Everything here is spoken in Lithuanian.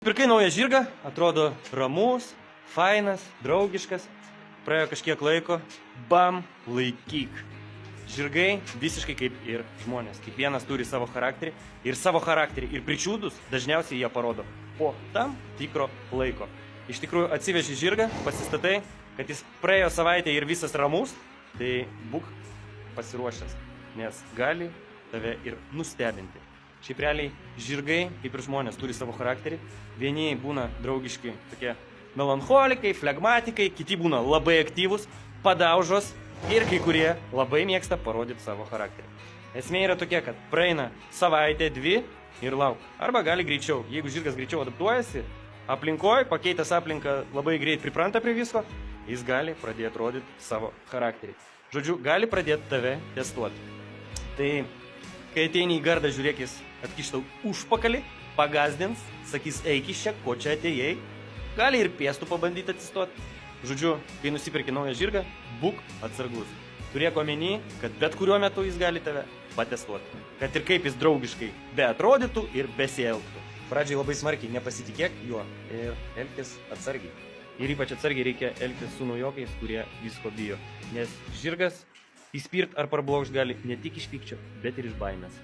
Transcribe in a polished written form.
Pirkai naują žirgą, atrodo ramus, fainas, draugiškas. Praėjo kažkiek laiko, bam, laikyk. Žirgai visiškai kaip ir žmonės. Kiekvienas turi savo charakterį ir pričiūdus dažniausiai jie parodo po tam tikro laiko. Iš tikrųjų atsiveži žirgą, pasistatai, kad jis praėjo savaitę ir visas ramus, tai būk pasiruošęs, nes gali tave ir nustebinti. Šiaip realiai žirgai, kaip ir žmonės, turi savo charakterį. Vieni būna draugiški, tokie melancholikai, flegmatikai, kiti būna labai aktyvus, padaužos ir kai kurie labai mėgsta parodyti savo charakterį. Esmė yra tokia, kad praeina savaitė, dvi ir lauk. Arba gali greičiau. Jeigu žirgas greičiau adaptuojasi, aplinkoje, pakeitęs aplinką labai greit pripranta prie visko, jis gali pradėti rodyti savo charakterį. Žodžiu, gali pradėti tave testuoti. Tai kai ateini į gardą, žiūrėk, jis atkiš tau užpakalį, pagazdins, sakys, eik iš čia, ko čia atėjai. Gali ir pėstų pabandyti atsistoti. Žodžiu, kai nusipirki naują žirgą, būk atsargus. Turėk omeny, kad bet kuriuo metu jis gali tave patestuoti. Kad ir kaip jis draugiškai beatrodytų ir besielgtų. Pradžiai labai smarkiai nepasitikėk juo ir elgtis atsargiai. Ir ypač atsargiai reikia elgtis su naujokais, kurie visko bijo. Nes žirgas įspirt ar parblokšt gali ne tik iš pykčio, bet ir iš baimės.